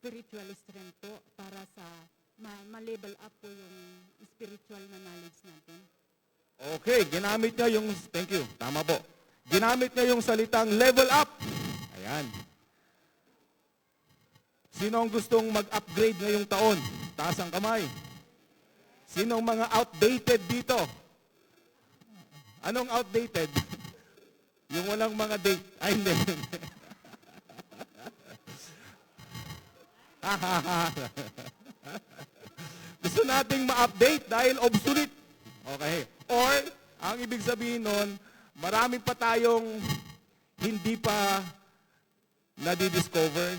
spiritual strength po para sa ma-level up po yung spiritual na knowledge natin. Okay, ginamit niya yung, thank you, tama po. Ginamit niya yung salitang level up. Ayan. Sino ang gustong mag-upgrade ngayong taon? Taas ang kamay. Sino ang mga outdated dito? Anong outdated? Yung walang mga date. Ay, hindi. Gusto nating ma-update dahil obsolete. Okay. Or, ang ibig sabihin nun, marami pa tayong hindi pa nadidiscover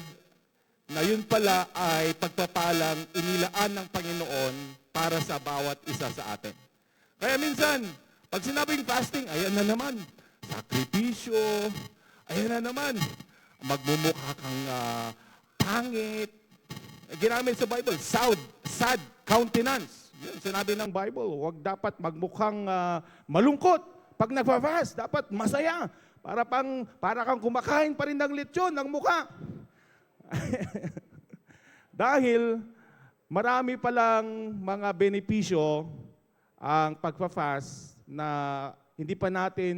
na yun pala ay pagpapalang inilaan ng Panginoon para sa bawat isa sa atin. Kaya minsan, pag sinabing fasting, ayan na naman, sakripisyo, ayan na naman, magmumukha kang pangit. Ginamit sa Bible, sad countenance. Yun, sinabi ng Bible, huwag dapat magmukhang malungkot. Pag nagpa-fast, dapat masaya. Para kang kumakain pa rin ng lechon, ng mukha. Dahil marami palang mga benepisyo ang pagpa-fast na hindi pa natin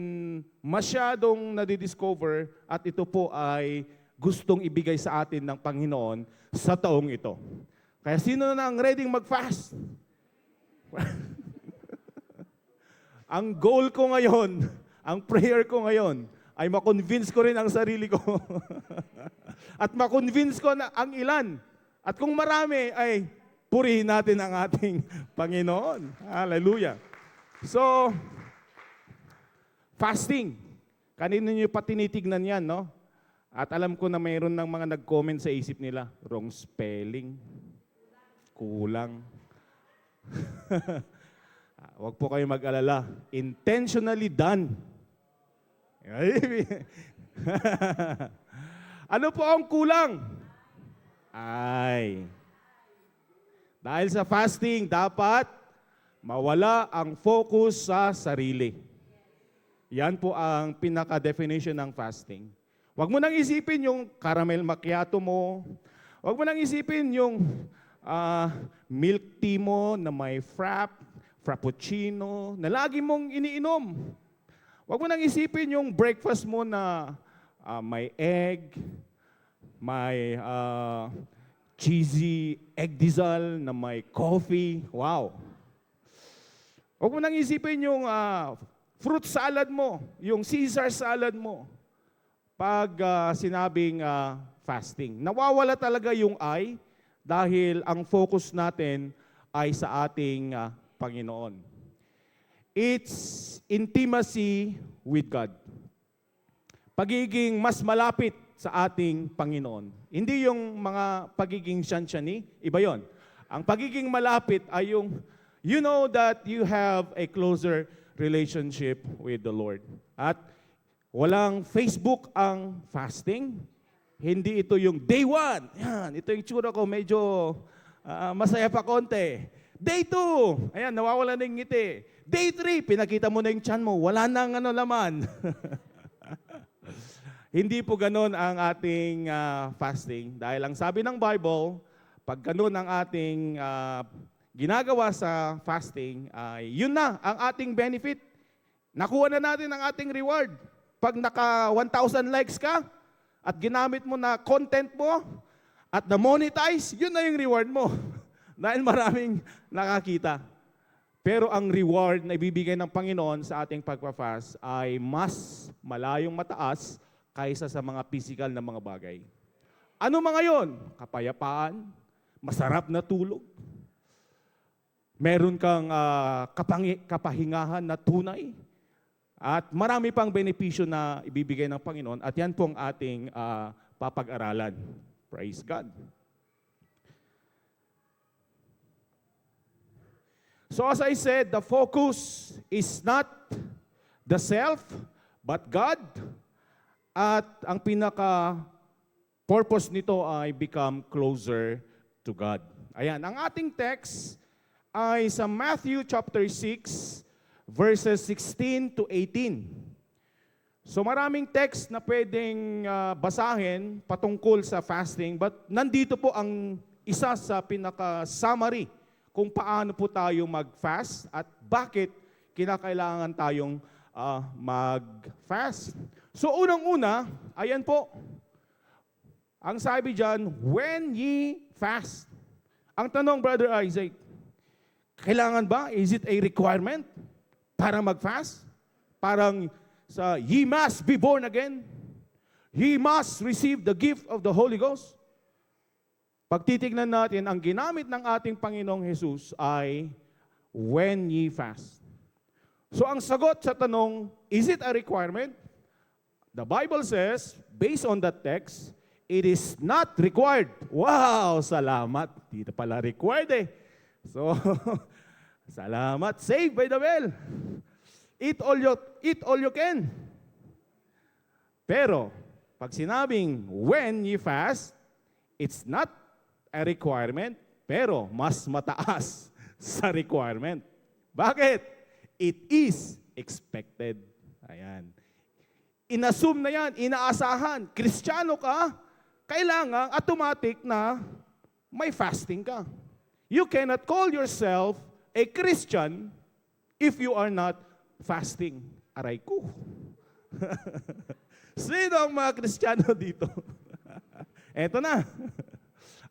masyadong nadidiscover at ito po ay gustong ibigay sa atin ng Panginoon sa taong ito. Kaya sino na ang ready mag-fast? Ang goal ko ngayon, ang prayer ko ngayon, ay makonvince ko rin ang sarili ko. At makonvince ko na ang ilan. At kung marami, ay purihin natin ang ating Panginoon. Hallelujah. So, fasting. Kanino nyo pa tinitignan yan, no? At alam ko na mayroon ng mga nag-comment sa isip nila, wrong spelling, kulang. Huwag po kayo mag-alala. Intentionally done. Ano po ang kulang? Dahil sa fasting, dapat mawala ang focus sa sarili. Yan po ang pinaka-definition ng fasting. Huwag mo nang isipin yung caramel macchiato mo. Huwag mo nang isipin yung milk tea mo na may frappuccino, na lagi mong iniinom. Huwag mo nang isipin yung breakfast mo na may egg, may cheesy egg dessal na may coffee. Wow! Huwag mo nang isipin yung fruit salad mo, yung Caesar salad mo. Pag sinabing fasting, nawawala talaga yung I dahil ang focus natin ay sa ating Panginoon. It's intimacy with God. Pagiging mas malapit sa ating Panginoon. Hindi yung mga pagiging syansyani, iba yon. Ang pagiging malapit ay yung, you know that you have a closer relationship with the Lord. At walang Facebook ang fasting. Hindi ito yung day 1. Yan, ito yung tsura ko, medyo masaya pa konti. Day 2, ayan, nawawala na yung ngiti. Day 3, pinakita mo na yung tiyan mo, wala nang laman. Hindi po ganun ang ating fasting. Dahil ang sabi ng Bible, pag ganun ang ating ginagawa sa fasting, yun na ang ating benefit. Nakuha na natin ang ating reward. Pag naka 1,000 likes ka, at ginamit mo na content mo, at na-monetize, yun na yung reward mo. Dahil maraming nakakita. Pero ang reward na ibibigay ng Panginoon sa ating pagpa-fast ay mas malayong mataas kaysa sa mga physical na mga bagay. Ano mga yon? Kapayapaan, masarap na tulog, meron kang kapahingahan na tunay, at marami pang benepisyo na ibibigay ng Panginoon, at yan pong ating papag-aralan. Praise God. So as I said, the focus is not the self, but God. At ang pinaka-purpose nito ay become closer to God. Ayan, ang ating text ay sa Matthew chapter 6, verses 16 to 18. So maraming text na pwedeng basahin patungkol sa fasting, but nandito po ang isa sa pinaka-summary kung paano po tayo mag-fast at bakit kinakailangan tayong mag-fast. So unang-una, ayan po, ang sabi dyan, when ye fast. Ang tanong, Brother Isaac, kailangan ba? Is it a requirement para mag-fast? Parang sa ye must be born again. Ye must receive the gift of the Holy Ghost. Pag titignan natin, ang ginamit ng ating Panginoong Jesus ay when ye fast. So ang sagot sa tanong, is it a requirement? The Bible says, based on that text, it is not required. Wow, salamat. Dito pala required eh. So, salamat. Saved by the bell. Eat all you can. Pero, pag sinabing when you fast, it's not a requirement, pero mas mataas sa requirement. Bakit? It is expected. Ayan. Inassume na yan, inaasahan. Kristiyano ka, kailangan automatic na may fasting ka. You cannot call yourself a Christian if you are not fasting. Aray ko. Sino ang mga Kristiyano dito? Eto na.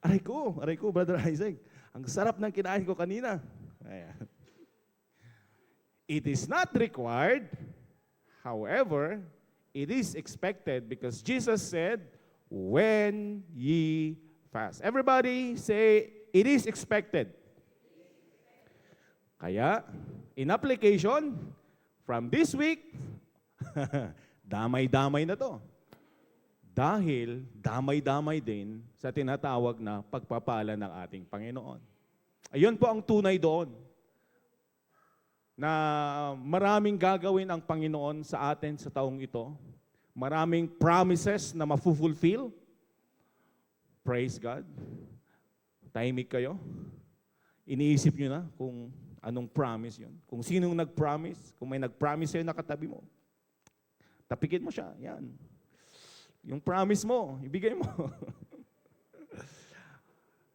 Aray ko, Brother Isaac. Ang sarap ng kinain ko kanina. Ayan. It is not required. However, it is expected because Jesus said, when ye fast. Everybody say, it is expected. Kaya, in application, from this week, damay-damay na to. Dahil damay-damay din sa tinatawag na pagpapala ng ating Panginoon. Ayun po ang tunay doon. Na maraming gagawin ang Panginoon sa atin sa taong ito. Maraming promises na mafu-fulfill. Praise God. Tahimik kayo. Iniisip nyo na kung anong promise yun. Kung sinong nag-promise, kung may nag-promise sa'yo na katabi mo, tapikin mo siya. Yan. Yung promise mo, ibigay mo.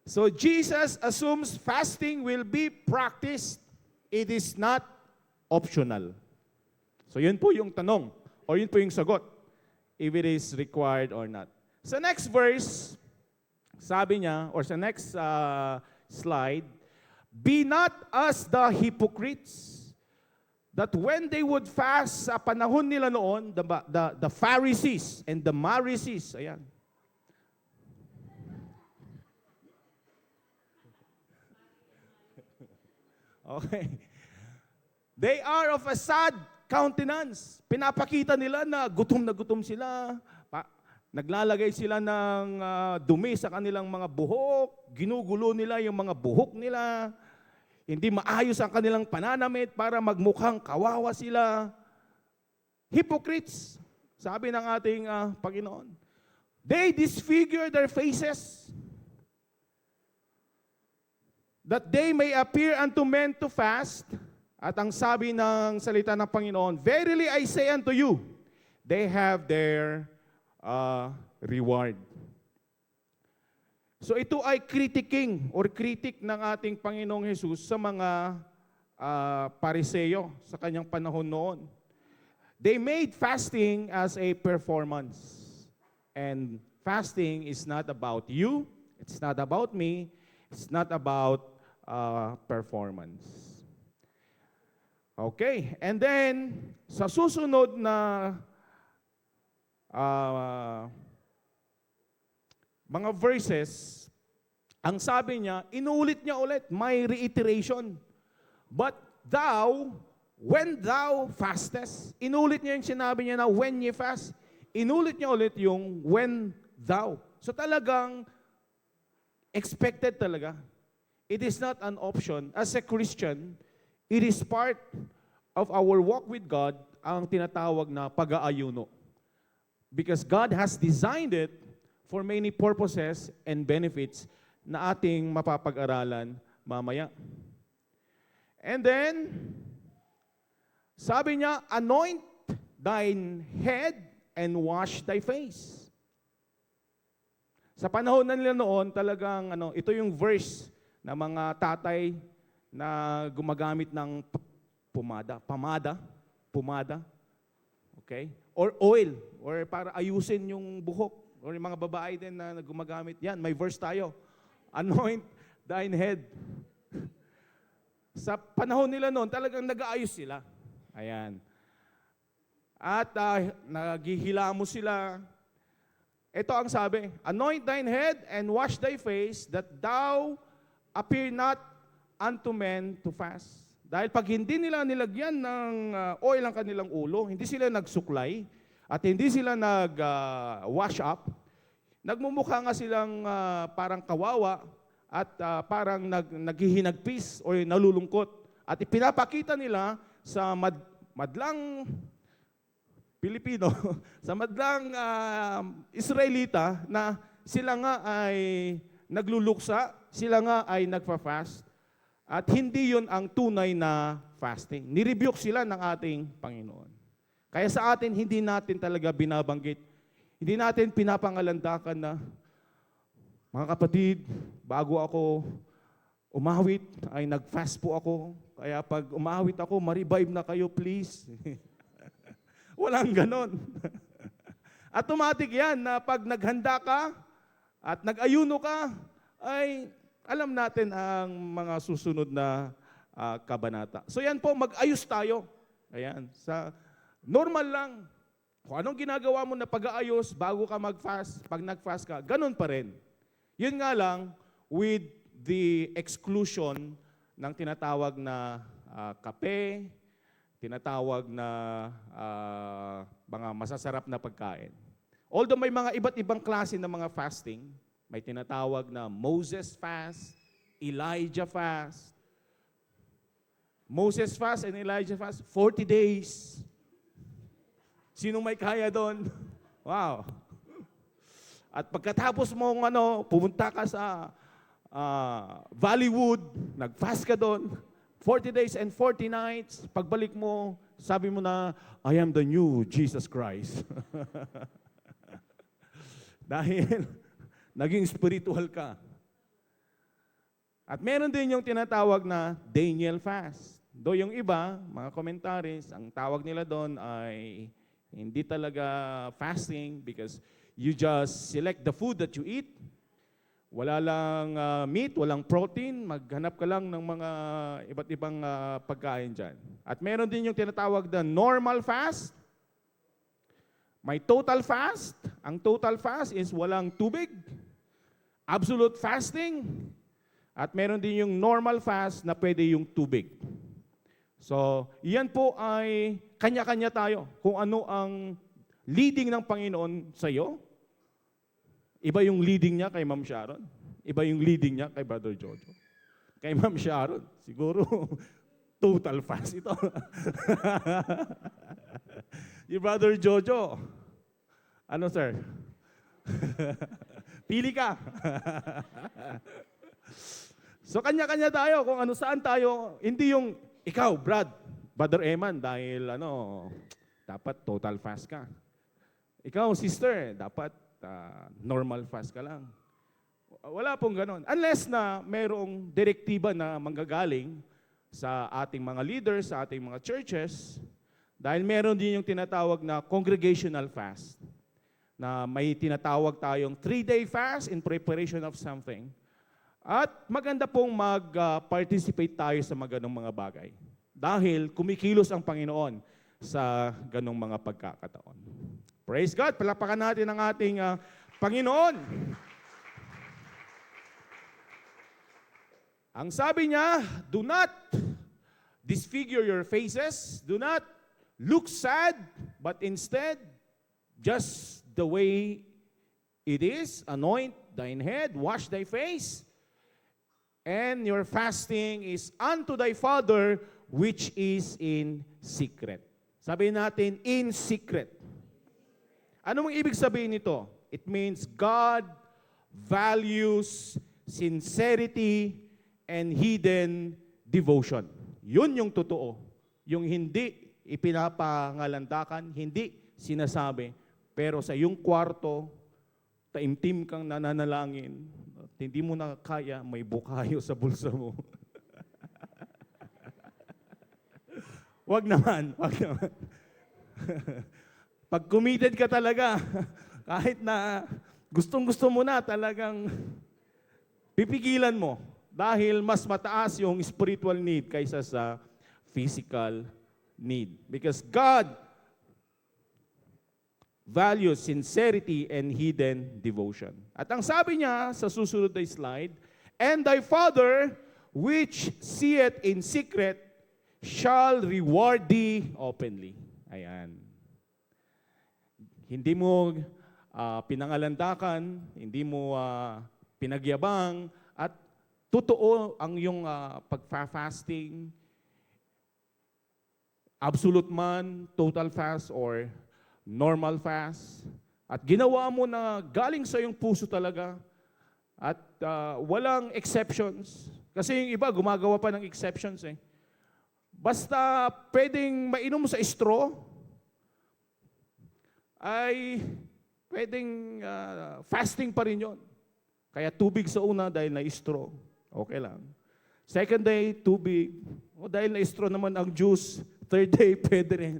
So Jesus assumes fasting will be practiced. It is not optional. So yun po yung tanong, o yun po yung sagot, if it is required or not. Sa next verse, sabi niya, or sa next slide, be not as the hypocrites, that when they would fast sa panahon nila noon, the Pharisees and the Marisees, ayan. Okay. They are of a sad countenance. Pinapakita nila na gutom sila. Naglalagay sila ng dumi sa kanilang mga buhok. Ginugulo nila yung mga buhok nila. Hindi maayos ang kanilang pananamit para magmukhang kawawa sila. Hypocrites, sabi ng ating Panginoon. They disfigure their faces, that they may appear unto men to fast. At ang sabi ng salita ng Panginoon, verily I say unto you, they have their reward. So ito ay critiquing or critic ng ating Panginoong Jesus sa mga Pariseo sa kanyang panahon noon. They made fasting as a performance. And fasting is not about you, it's not about me, it's not about performance. Okay, and then sa susunod na mga verses, ang sabi niya, inulit niya ulit, may reiteration. But thou, when thou fastest, inulit niya yung sinabi niya na when ye fast, inulit niya ulit yung when thou. So talagang expected talaga. It is not an option. As a Christian, it is part of our walk with God ang tinatawag na pag-aayuno. Because God has designed it for many purposes and benefits na ating mapapag-aralan mamaya. And then, sabi niya, anoint thine head and wash thy face. Sa panahon na nila noon, talagang ito yung verse na mga tatay na gumagamit ng pomada, okay? Or oil, or para ayusin yung buhok. Or yung mga babae din na gumagamit. Yan, may verse tayo. Anoint thine head. Sa panahon nila noon, talagang nag-aayos sila. Ayan. At naghihilamos sila. Ito ang sabi, anoint thine head and wash thy face, that thou appear not unto men to fast. Dahil pag hindi nila nilagyan ng oil ang kanilang ulo, hindi sila nagsuklay, at hindi sila nag-wash up, nagmumukha nga silang parang kawawa at parang naghihinagpis o nalulungkot. At ipinapakita nila sa madlang Pilipino, sa madlang Israelita na sila nga ay nagluluksa, sila nga ay nagfa-fast. At hindi yun ang tunay na fasting. Nirebuke sila ng ating Panginoon. Kaya sa atin, hindi natin talaga binabanggit. Hindi natin pinapangalandakan na, mga kapatid, bago ako umawit, ay nag-fast po ako. Kaya pag umawit ako, ma-revive na kayo, please. Walang ganon. Automatic yan na pag naghanda ka at nag-ayuno ka, ay alam natin ang mga susunod na kabanata. So yan po, mag-ayos tayo. Ayan, sa normal lang. Kung anong ginagawa mo na pag-aayos bago ka mag-fast, pag nag-fast ka, ganun pa rin. Yun nga lang, with the exclusion ng tinatawag na kape, tinatawag na mga masasarap na pagkain. Although may mga iba't ibang klase ng mga fasting, may tinatawag na Moses fast, Elijah fast. Moses fast and Elijah fast, 40 days. Sino may kaya doon? Wow. At pagkatapos mong pumunta ka sa Valleywood, nag-fast ka doon, 40 days and 40 nights, pagbalik mo, sabi mo na, I am the new Jesus Christ. Dahil naging spiritual ka. At meron din yung tinatawag na Daniel fast. Do yung iba, mga commentaries, ang tawag nila doon ay hindi talaga fasting because you just select the food that you eat. Wala lang meat, walang protein, maghanap ka lang ng mga iba't ibang pagkain dyan. At meron din yung tinatawag na normal fast. May total fast. Ang total fast is walang tubig. Absolute fasting. At meron din yung normal fast na pwede yung tubig. So, iyan po ay kanya-kanya tayo kung ano ang leading ng Panginoon sa iyo. Iba yung leading niya kay Ma'am Sharon. Iba yung leading niya kay Brother Jojo. Kay Ma'am Sharon, siguro total fast ito. Yung Brother Jojo, ano sir? Pili ka. So kanya-kanya tayo kung ano saan tayo. Hindi yung ikaw, Brother Eman, dahil dapat total fast ka. Ikaw, sister, dapat normal fast ka lang. Wala pong ganon. Unless na mayroong direktiba na manggagaling sa ating mga leaders, sa ating mga churches, dahil meron din yung tinatawag na congregational fast, na may tinatawag tayong 3-day fast in preparation of something. At maganda pong mag-participate tayo sa mga ganong mga bagay. Dahil kumikilos ang Panginoon sa ganong mga pagkakataon. Praise God! Palakpakan natin ang ating Panginoon. Ang sabi niya, do not disfigure your faces, do not look sad, but instead, just the way it is, anoint thine head, wash thy face, and your fasting is unto thy Father which is in secret. Sabihin natin, in secret. Ano mong ibig sabihin nito? It means God values sincerity and hidden devotion. Yun yung totoo. Yung hindi ipinapangalandakan, hindi sinasabi. Pero sa iyong kwarto, taimtim kang nananalangin, at hindi mo na kaya, may bukayo sa bulsa mo. Wag naman, wag naman. Pag committed ka talaga, kahit na gustong-gusto mo na talagang pipigilan mo dahil mas mataas yung spiritual need kaysa sa physical need. Because God values sincerity and hidden devotion. At ang sabi niya sa susunod na slide, "And thy Father, which seeth in secret, shall reward thee openly." Ayan. Hindi mo pinangalandakan, hindi mo pinagyabang, at totoo ang iyong pagfa-fasting, absolute man, total fast, or normal fast, at ginawa mo na galing sa iyong puso talaga, at walang exceptions. Kasi yung iba, gumagawa pa ng exceptions eh. Basta pwedeng mainom sa straw, ay pwedeng fasting pa rin yun. Kaya tubig sa una dahil na-straw, okay lang. Second day, tubig. O dahil na-straw naman ang juice, third day, pwede rin.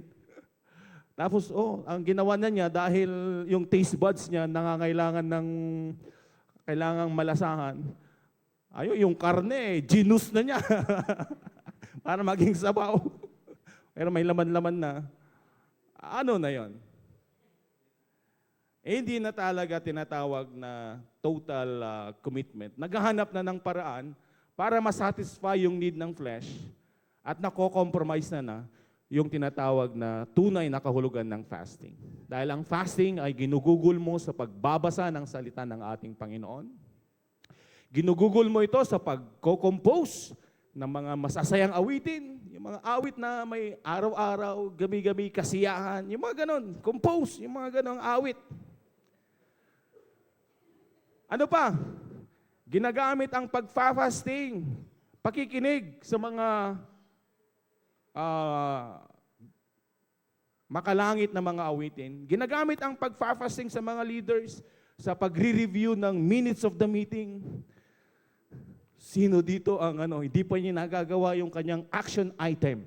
Tapos, ang ginawa na niya dahil yung taste buds niya nangangailangan ng kailangang malasahan. Ayun, yung karne, ginus na niya. Para maging sabaw. Pero may laman-laman na. Ano na yon? Hindi na talaga tinatawag na total commitment. Naghahanap na ng paraan para masatisfy yung need ng flesh at nako-compromise na yung tinatawag na tunay na kahulugan ng fasting. Dahil ang fasting ay ginugugol mo sa pagbabasa ng salita ng ating Panginoon. Ginugugol mo ito sa pagko-compose ng mga masasayang awitin, yung mga awit na may araw-araw, gabi-gabi, kasiyahan, yung mga ganon, compose, yung mga ganong awit. Ano pa? Ginagamit ang pagfa-fasting, pakikinig sa mga makalangit na mga awitin. Ginagamit ang pagfa-fasting sa mga leaders sa pagre-review ng minutes of the meeting. Sino dito ang hindi pa niya nagagawa yung kanyang action item?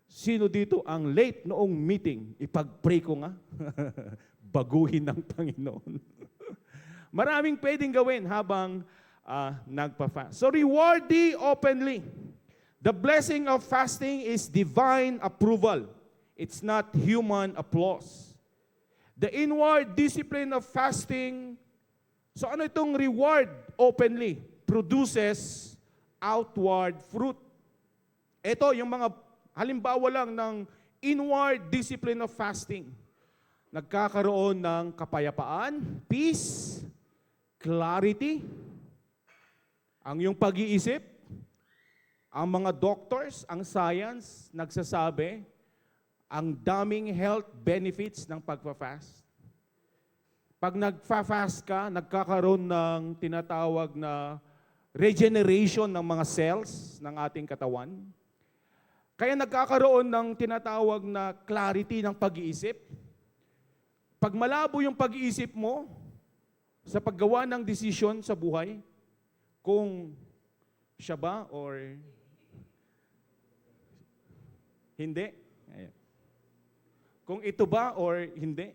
Sino dito ang late noong meeting? Ipag-pray ko nga. Baguhin ng Panginoon. Maraming pwedeng gawin habang nagpa-fast. So reward thee openly. The blessing of fasting is divine approval. It's not human applause. The inward discipline of fasting, so ano itong reward openly? Produces outward fruit. Ito yung mga halimbawa lang ng inward discipline of fasting. Nagkakaroon ng kapayapaan, peace, clarity, ang iyong pag-iisip, ang mga doctors, ang science, nagsasabi, ang daming health benefits ng pagpa-fast. Pag nagfa-fast ka, nagkakaroon ng tinatawag na regeneration ng mga cells ng ating katawan. Kaya nagkakaroon ng tinatawag na clarity ng pag-iisip. Pag malabo yung pag-iisip mo sa paggawa ng desisyon sa buhay, kung siya ba or hindi, kung ito ba or hindi,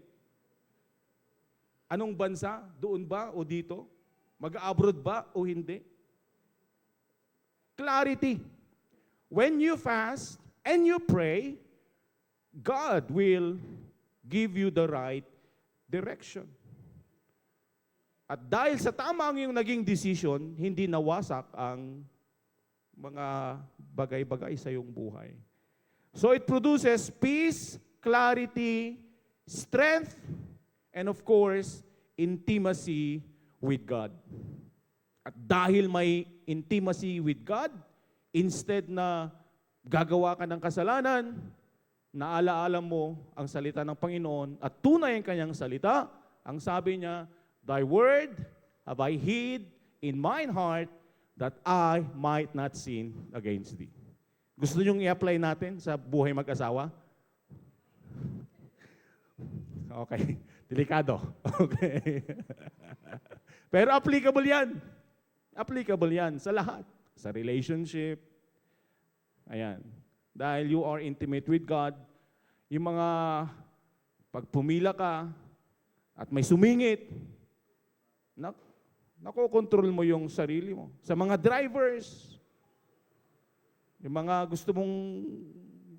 anong bansa, doon ba o dito, mag-abroad ba o hindi. Clarity. When you fast and you pray, God will give you the right direction. At dahil sa tama ang iyong naging decision, hindi nawasak ang mga bagay-bagay sa iyong buhay. So it produces peace, clarity, strength, and of course, intimacy with God. At dahil may intimacy with God, instead na gagawa ka ng kasalanan, naalaala mo ang salita ng Panginoon at tunay ang kanyang salita, ang sabi niya, "Thy word have I hid in mine heart that I might not sin against thee." Gusto niyong i-apply natin sa buhay mag-asawa? Okay. Delikado. Okay. Pero applicable yan. Applicable yan sa lahat. Sa relationship. Ayan. Dahil you are intimate with God, yung mga pag pumila ka at may sumingit, nakokontrol mo yung sarili mo. Sa mga drivers, yung mga gusto mong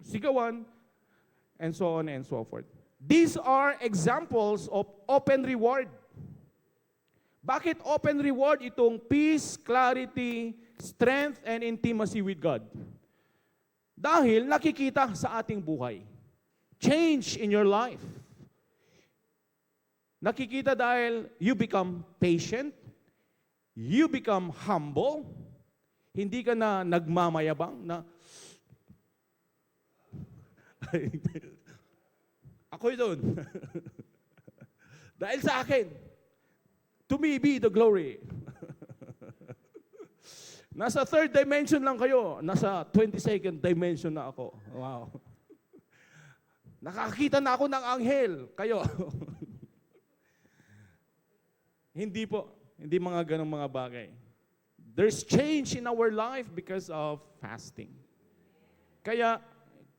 sigawan, and so on and so forth. These are examples of open reward. Bakit open reward itong peace, clarity, strength, and intimacy with God? Dahil nakikita sa ating buhay. Change in your life. Nakikita dahil you become patient, you become humble, hindi ka na nagmamayabang na ako'y doon. Dahil sa akin, to me be the glory. Nasa third dimension lang kayo. Nasa 22nd dimension na ako. Wow. Nakakita na ako ng anghel. Kayo. Hindi po. Hindi mga ganong mga bagay. There's change in our life because of fasting. Kaya,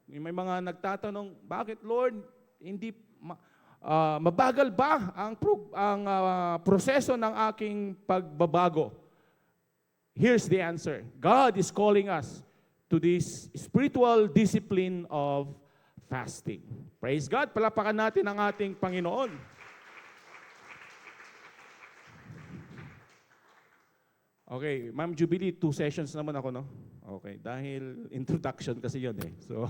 may mga nagtatanong, bakit Lord, hindi mabagal ba ang proseso ng aking pagbabago? Here's the answer. God is calling us to this spiritual discipline of fasting. Praise God. Palapakan natin ang ating Panginoon. Okay, Ma'am Jubilee, 2 sessions naman ako, no? Okay, dahil introduction kasi yun eh. So,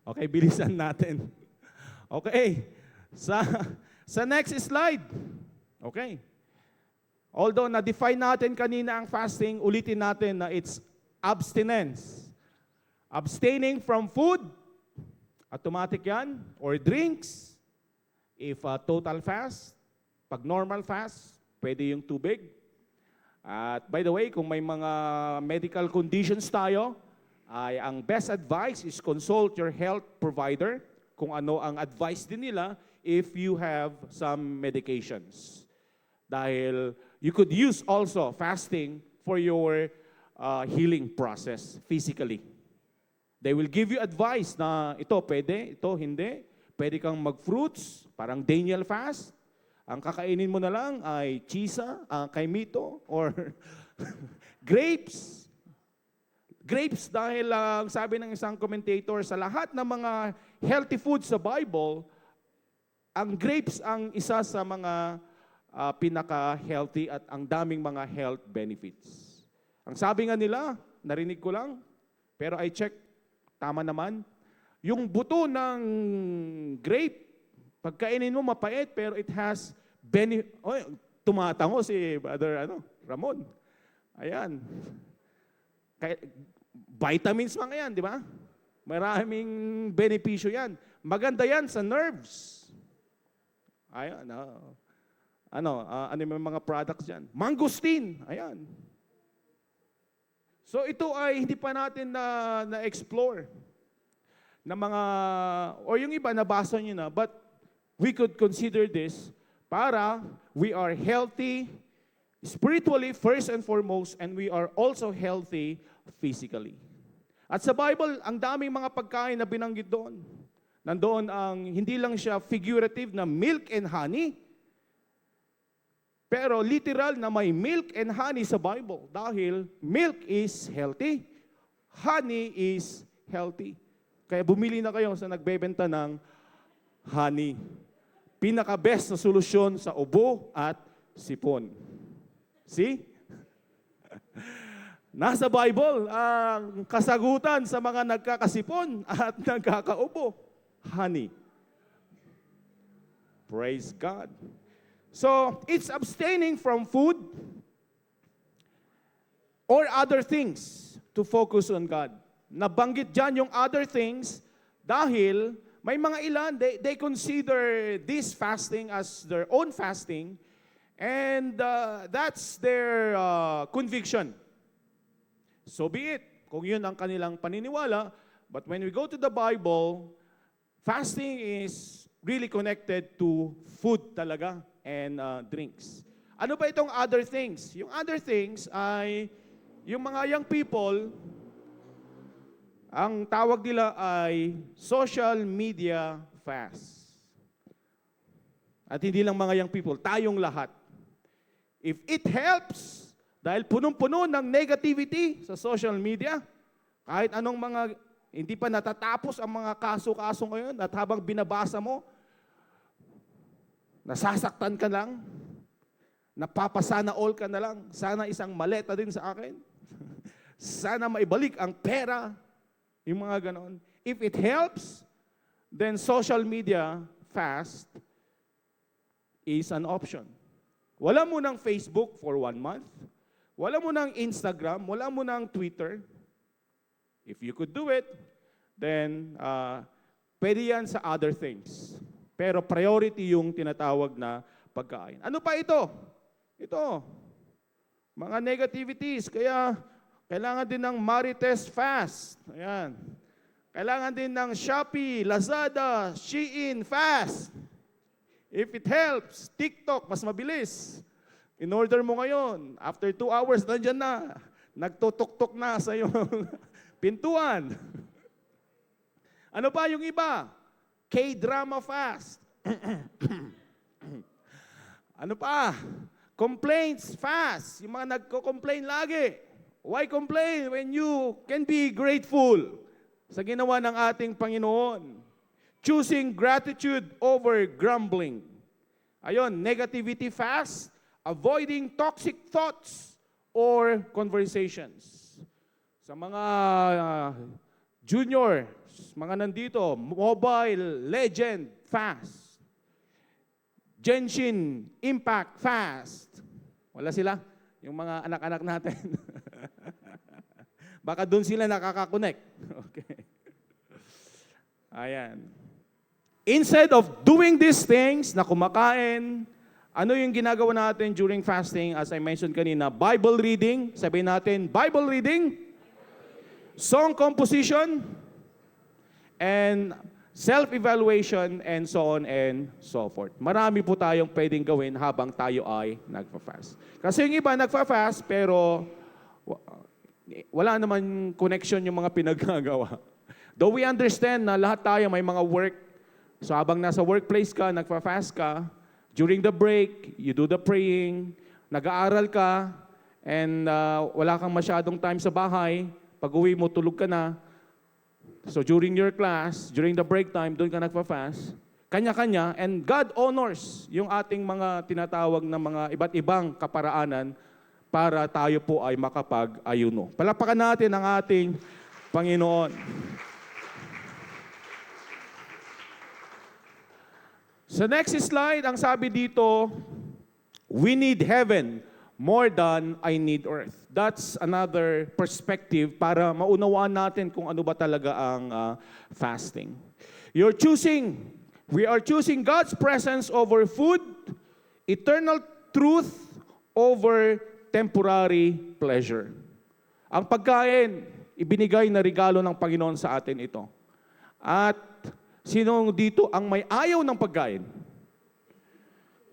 okay, bilisan natin. Okay, sa next slide. Okay. Although na-define natin kanina ang fasting, ulitin natin na it's abstinence. Abstaining from food, automatic yan, or drinks. If total fast, pag normal fast, pwede yung tubig. At by the way, kung may mga medical conditions tayo, ay ang best advice is consult your health provider kung ano ang advice din nila if you have some medications. Dahil you could use also fasting for your healing process physically. They will give you advice na ito pwede, ito hindi. Pwede kang mag-fruits, parang Daniel fast. Ang kakainin mo na lang ay chisa, kaimito, or grapes. Grapes dahil sabi ng isang commentator, sa lahat ng mga healthy foods sa Bible, ang grapes ang isa sa mga pinaka-healthy at ang daming mga health benefits. Ang sabi nga nila, narinig ko lang, pero I check, tama naman, yung buto ng grape, pagkainin mo mapait, pero it has tumatango si Brother Ramon. Ayan. Vitamins mga yan, di ba? Maraming benepisyo yan. Maganda yan sa nerves. Ayan, ano yung mga products dyan? Mangosteen. Ayan. So ito ay hindi pa natin na-explore na mga, o yung iba nabasa nyo na, but we could consider this para we are healthy spiritually first and foremost, and we are also healthy physically. At sa Bible, ang daming mga pagkain na binanggit doon. Nandoon ang, hindi lang siya figurative na milk and honey, pero literal na may milk and honey sa Bible dahil milk is healthy, honey is healthy. Kaya bumili na kayo sa nagbebenta ng honey. Pinaka-best na solusyon sa ubo at sipon. See? Nasa Bible ang kasagutan sa mga nagkakasipon at nagkakaubo. Honey. Praise God. So, it's abstaining from food or other things to focus on God. Nabanggit dyan yung other things dahil may mga ilan, they consider this fasting as their own fasting and that's their conviction. So be it, kung yun ang kanilang paniniwala. But when we go to the Bible, fasting is really connected to food talaga and drinks. Ano ba itong other things? Yung other things ay yung mga young people, ang tawag nila ay social media fast. At hindi lang mga young people, tayong lahat. If it helps, dahil punong-puno ng negativity sa social media, kahit anong mga, hindi pa natatapos ang mga kaso-kaso ngayon at habang binabasa mo, nasasaktan ka lang, napapasana all ka na lang, sana isang maleta din sa akin, sana maibalik ang pera, yung mga ganon. If it helps, then social media fast is an option. Wala mo ng Facebook for 1 month, wala mo ng Instagram, wala mo ng Twitter. If you could do it, then pwede yan sa other things. Pero priority yung tinatawag na pagkain. Ano pa ito? Ito, mga negativities. Kaya kailangan din ng Marites Fast. Ayan. Kailangan din ng Shopee, Lazada, Shein Fast. If it helps, TikTok, mas mabilis. In-order mo ngayon, after 2 hours, nandyan na. Nagtutok-tok na sa iyong pintuan. Ano pa yung iba? K-drama fast. Ano pa? Complaints fast. Yung mga nagko-complain lagi. Why complain when you can be grateful sa ginawa ng ating Panginoon? Choosing gratitude over grumbling. Ayun, negativity fast, avoiding toxic thoughts or conversations. Sa mga junior, mga nandito, Mobile Legend fast. Genshin Impact fast. Wala sila? Yung mga anak-anak natin. Baka doon sila nakaka-connect. Okay. Ayan. Instead of doing these things na kumakain, ano yung ginagawa natin during fasting? As I mentioned kanina, Bible reading. Sabihin natin, Bible reading, song composition, and self-evaluation, and so on and so forth. Marami po tayong pwedeng gawin habang tayo ay nagpa-fast. Kasi yung iba nagpa-fast, pero wala naman connection yung mga pinagagawa. Though we understand na lahat tayo may mga work. So habang nasa workplace ka, nagpa-fast ka, during the break, you do the praying, nag-aaral ka, and wala kang masyadong time sa bahay, pag-uwi mo, tulog ka na. So during your class, during the break time, doon ka nagpa-fast, kanya-kanya, and God honors yung ating mga tinatawag na mga iba't ibang kaparaanan para tayo po ay makapag-ayuno. Palakpakan natin ang ating Panginoon. Sa next slide, ang sabi dito, we need heaven more than I need earth. That's another perspective para maunawaan natin kung ano ba talaga ang fasting. We are choosing God's presence over food, eternal truth over temporary pleasure. Ang pagkain, ibinigay na regalo ng Panginoon sa atin ito. At sino dito ang may ayaw ng pagkain?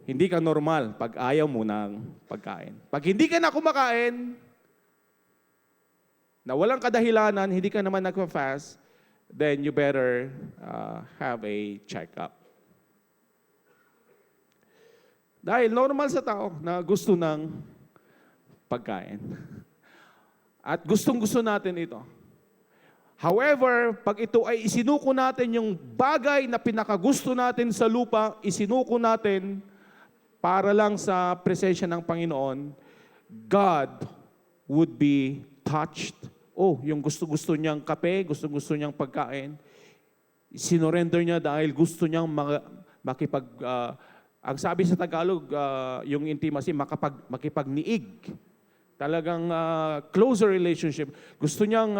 Hindi ka normal pag ayaw mo ng pagkain. Pag hindi ka na kumakain, na walang kadahilanan, hindi ka naman nagpa-fast, then you better have a check-up. Dahil normal sa tao na gusto ng pagkain. At gustong-gusto natin ito. However, pag ito ay isinuko natin yung bagay na pinakagusto natin sa lupa, isinuko natin para lang sa presensya ng Panginoon, God would be touched. Oh, yung gusto-gusto niyang kape, gusto-gusto niyang pagkain, sinurrender niya dahil gusto niyang ang sabi sa Tagalog, yung intimacy, makipagniig. Talagang closer relationship. Gusto niyang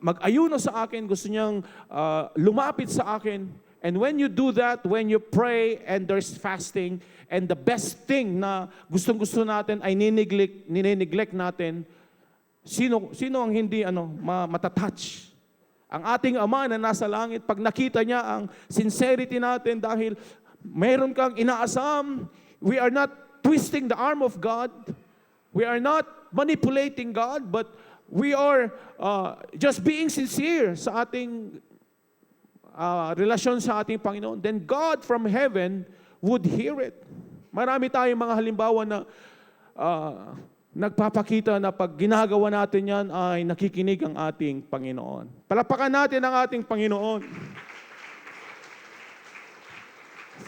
mag-ayuno sa akin, gusto niyang lumapit sa akin. And when you do that, when you pray and there's fasting, and the best thing na gustong-gusto natin ay nineneglect natin, sino ang hindi matatouch? Ang ating Ama na nasa langit, pag nakita niya ang sincerity natin dahil meron kang inaasam, we are not twisting the arm of God, we are not manipulating God, but we are just being sincere sa ating relasyon sa ating Panginoon, then God from heaven would hear it. Marami tayong mga halimbawa na nagpapakita na pag ginagawa natin yan ay nakikinig ang ating Panginoon. Palapakan natin ang ating Panginoon.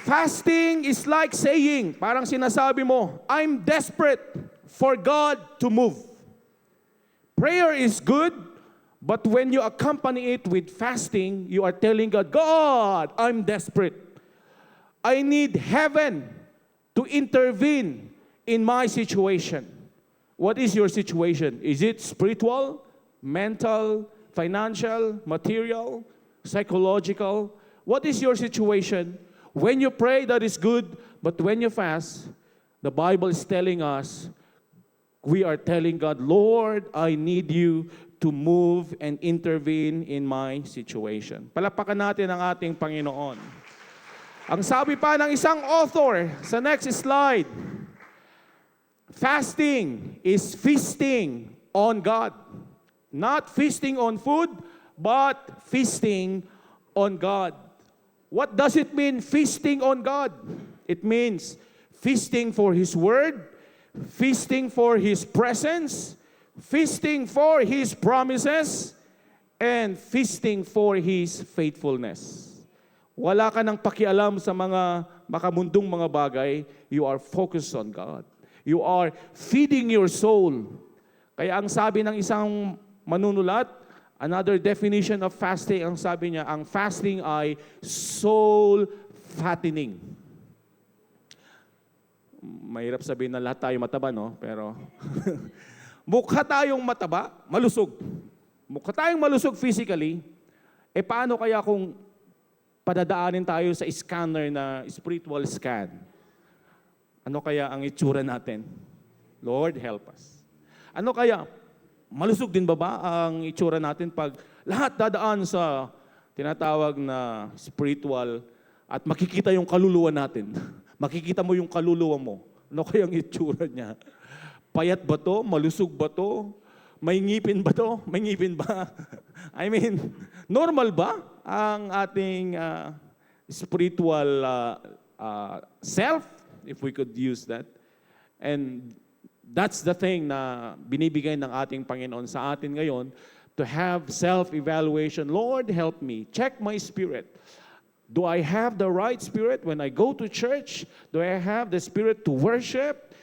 Fasting is like saying, parang sinasabi mo, I'm desperate for God to move. Prayer is good, but when you accompany it with fasting, you are telling God, God, I'm desperate. I need heaven to intervene in my situation. What is your situation? Is it spiritual, mental, financial, material, psychological? What is your situation? When you pray, that is good, but when you fast, the Bible is telling us, we are telling God, Lord, I need you to move and intervene in my situation. Palapakan natin ang ating Panginoon. Ang sabi pa ng isang author, sa next slide, fasting is feasting on God. Not feasting on food, but feasting on God. What does it mean, feasting on God? It means feasting for His Word, feasting for His presence, feasting for His promises, and feasting for His faithfulness. Wala ka nang pakialam sa mga makamundong mga bagay, you are focused on God. You are feeding your soul. Kaya ang sabi ng isang manunulat, another definition of fasting, ang sabi niya, ang fasting ay soul fattening. Mahirap sabihin na lahat tayo mataba, no? Pero mukha tayong mataba, malusog. Mukha tayong malusog physically, paano kaya kung padadaanin tayo sa scanner na spiritual scan? Ano kaya ang itsura natin? Lord, help us. Ano kaya? Malusog din ba ang itsura natin pag lahat dadaan sa tinatawag na spiritual at makikita yung kaluluwa natin? Makikita mo yung kaluluwa mo. Ano kaya ang itsura niya? Payat ba to? Malusog ba to? May ngipin ba to? May ngipin ba? I mean, normal ba ang ating spiritual self? If we could use that. And that's the thing na binibigay ng ating Panginoon sa atin ngayon, to have self-evaluation. Lord, help me. Check my spirit. Do I have the right spirit when I go to church? Do I have the spirit to worship?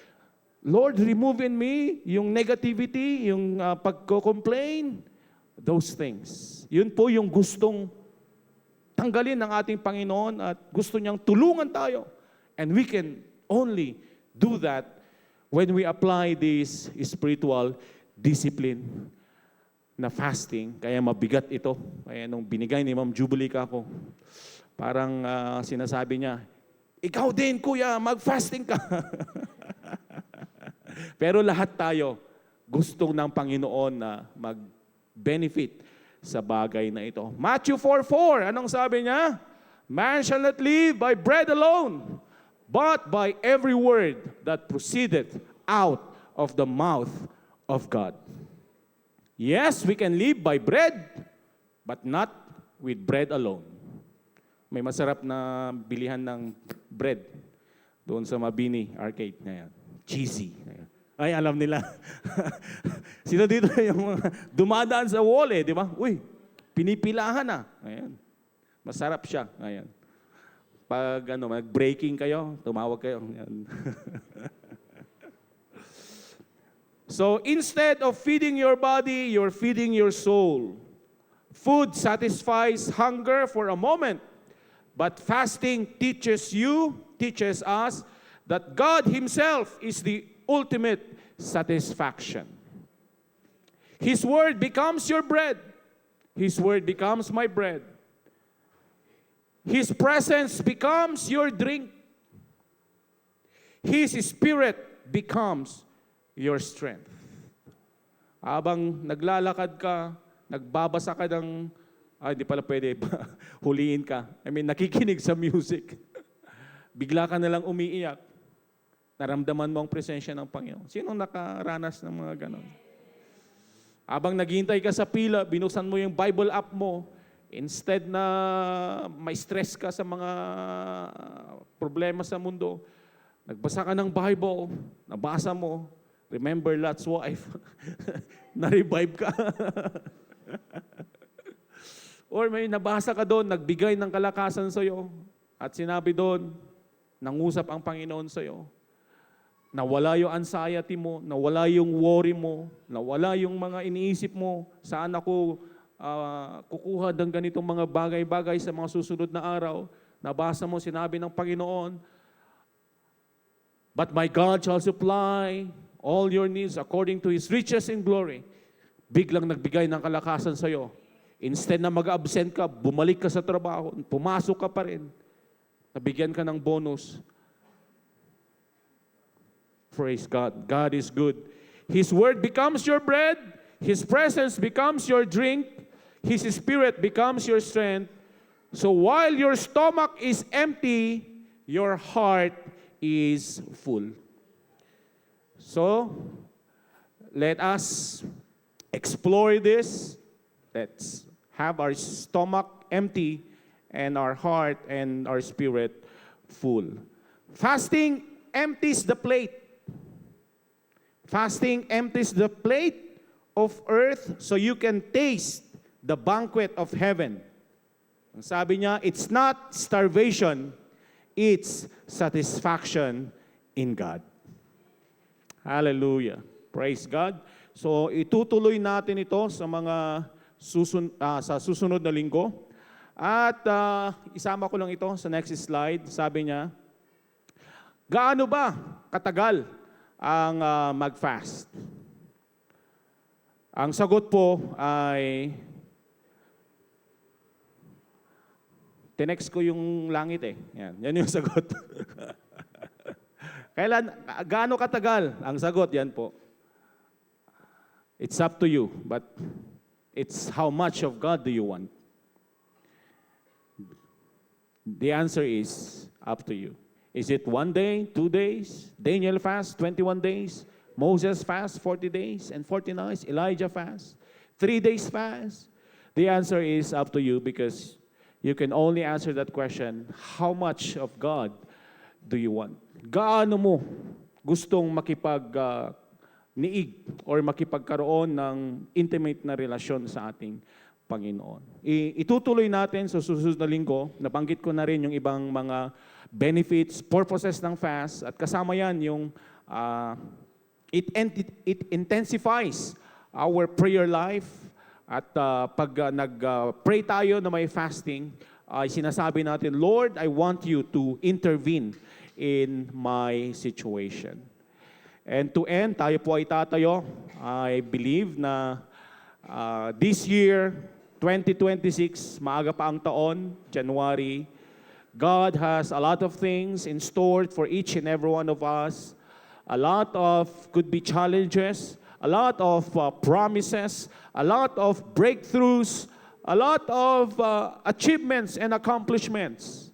Lord, remove in me yung negativity, yung pagko-complain, those things. Yun po yung gustong tanggalin ng ating Panginoon at gusto niyang tulungan tayo. And we can only do that when we apply this spiritual discipline na fasting. Kaya mabigat ito. Kaya nung binigay ni Ma'am Jubilee ako, parang sinasabi niya, ikaw din kuya, mag-fasting ka. Pero lahat tayo gustong ng Panginoon na mag-benefit sa bagay na ito. Matthew 4:4, anong sabi niya? Man shall not live by bread alone, but by every word that proceedeth out of the mouth of God. Yes, we can live by bread, but not with bread alone. May masarap na bilihan ng bread doon sa Mabini Arcade ngayon. Cheesy. Ay, alam nila. Sino dito yung dumadaan sa wall di ba? Uy, pinipilahan na. Ayan. Masarap siya. Ayan. Pag mag-breaking kayo, tumawag kayo. So instead of feeding your body, you're feeding your soul. Food satisfies hunger for a moment, but fasting teaches us that God Himself is the ultimate satisfaction. His word becomes your bread. His word becomes my bread. His presence becomes your drink. His spirit becomes your strength. Habang naglalakad ka, nagbabasa ka ng Hindi pala pwede, huliin ka. I mean, nakikinig sa music. Bigla ka nalang umiiyak. Naramdaman mo ang presensya ng Panginoon. Sino nakaranas ng mga ganon? Habang naghihintay ka sa pila, binuksan mo yung Bible app mo, instead na may stress ka sa mga problema sa mundo, nagbasa ka ng Bible, nabasa mo, remember Lot's wife, na-revive ka. Or may nabasa ka doon, nagbigay ng kalakasan sa iyo, at sinabi doon, nangusap ang Panginoon sa iyo, nawala yung anxiety mo, nawala yung worry mo, nawala yung mga iniisip mo, saan ako kukuha ng ganitong mga bagay-bagay sa mga susunod na araw. Nabasa mo, sinabi ng Panginoon, but my God shall supply all your needs according to His riches in glory. Biglang nagbigay ng kalakasan sa iyo. Instead na mag-absent ka, bumalik ka sa trabaho, pumasok ka pa rin, nabigyan ka ng bonus. Praise God. God is good. His word becomes your bread. His presence becomes your drink. His spirit becomes your strength. So while your stomach is empty, your heart is full. So, let us explore this. Let's have our stomach empty and our heart and our spirit full. Fasting empties the plate. Fasting empties the plate of earth so you can taste the banquet of heaven. Ang sabi niya, it's not starvation, it's satisfaction in God. Hallelujah. Praise God. So itutuloy natin ito sa mga sa susunod na linggo. At isama ko lang ito sa next slide. Sabi niya, gaano ba katagal ang mag-fast? Ang sagot po ay, tinext ko yung langit eh. Yan yung sagot. Gaano katagal? Ang sagot, yan po. It's up to you, but it's how much of God do you want? The answer is up to you. Is it 1 day, 2 days? Daniel fast 21 days. Moses fast 40 days and 40 nights. Elijah fast 3 days fast. The answer is up to you because you can only answer that question, how much of God do you want? Gaano mo gustong niig or makipagkaroon ng intimate na relasyon sa ating Panginoon. Itutuloy natin sa susunod na linggo. Nabanggit ko na rin yung ibang mga benefits, purposes ng fast. At kasama yan yung it intensifies our prayer life. At pag nag-pray tayo na may fasting, ay sinasabi natin, Lord, I want you to intervene in my situation. And to end, tayo po ay tatayo. I believe na this year, 2026, maaga pa ang taon, January, God has a lot of things in store for each and every one of us. A lot of could be challenges, a lot of promises, a lot of breakthroughs, a lot of achievements and accomplishments.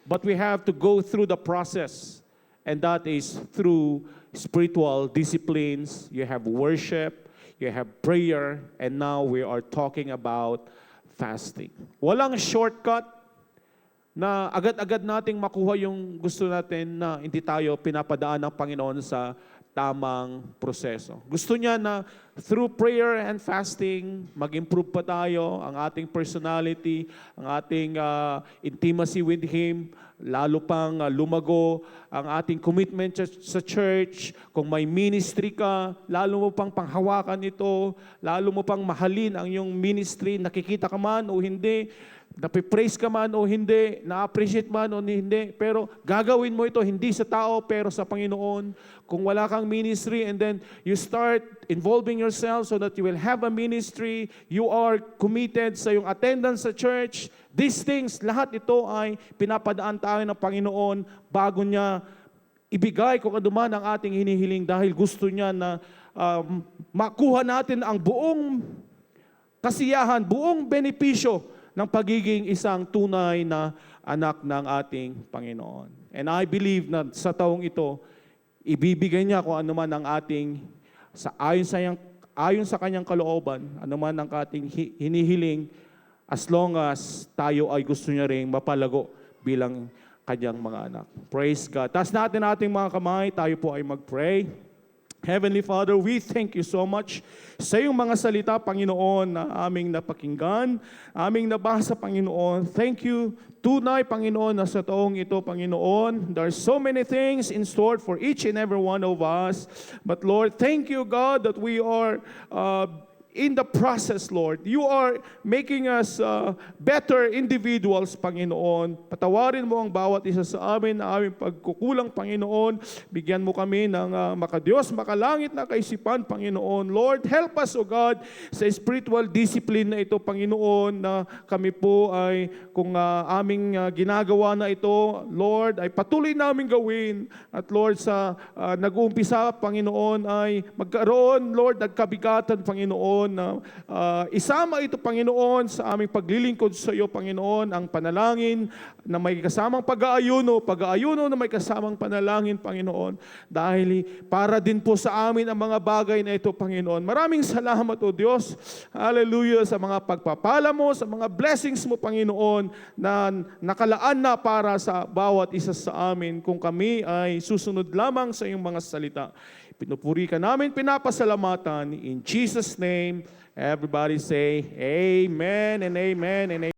But we have to go through the process, and that is through spiritual disciplines. You have worship, you have prayer, and now we are talking about fasting. Walang shortcut na agad-agad nating makuha yung gusto natin na hindi tayo pinapadaan ng Panginoon sa tamang proseso. Gusto niya na through prayer and fasting, mag-improve pa tayo ang ating personality, ang ating intimacy with Him, lalo pang lumago ang ating commitment sa church. Kung may ministry ka, lalo mo pang panghawakan ito, lalo mo pang mahalin ang iyong ministry, nakikita ka man o hindi, napipraise ka man o hindi, na-appreciate man o hindi, pero gagawin mo ito hindi sa tao pero sa Panginoon. Kung wala kang ministry and then you start involving yourself so that you will have a ministry, you are committed sa iyong attendance sa church, these things, lahat ito ay pinapadaan tayo ng Panginoon bago niya ibigay kung ano man ang ating hinihiling dahil gusto niya na makuha natin ang buong kasiyahan, buong benepisyo ng pagiging isang tunay na anak ng ating Panginoon. And I believe na sa taong ito, ibibigay niya kung ano man ang ating, ayon sa kanyang kalooban, ano man ang ating hinihiling, as long as tayo ay gusto niya rin mapalago bilang kanyang mga anak. Praise God. Taas natin ating mga kamay, tayo po ay mag-pray. Heavenly Father, we thank you so much sa iyong mga salita, Panginoon, na aming napakinggan, aming nabasa, Panginoon. Thank you, tunay, Panginoon, na sa taong ito, Panginoon, there are so many things in store for each and every one of us. But Lord, thank you, God, that we are in the process, Lord. You are making us better individuals, Panginoon. Patawarin mo ang bawat isa sa amin na aming pagkukulang, Panginoon. Bigyan mo kami ng makadiyos, makalangit na kaisipan, Panginoon. Lord, help us, O God, sa spiritual discipline na ito, Panginoon, na kami po ay, kung aming ginagawa na ito, Lord, ay patuloy namin gawin. At Lord, sa nag-uumpisa, Panginoon, ay magkaroon, Lord, nagkabigatan, Panginoon, na isama ito, Panginoon, sa aming paglilingkod sa iyo, Panginoon, ang panalangin na may kasamang pag-aayuno na may kasamang panalangin, Panginoon, dahil para din po sa amin ang mga bagay na ito, Panginoon. Maraming salamat, O Diyos. Hallelujah, sa mga pagpapala mo, sa mga blessings mo, Panginoon, na nakalaan na para sa bawat isa sa amin kung kami ay susunod lamang sa iyong mga salita. Pinupuri ka namin, pinapasalamatan. In Jesus' name, everybody say, Amen and Amen and Amen.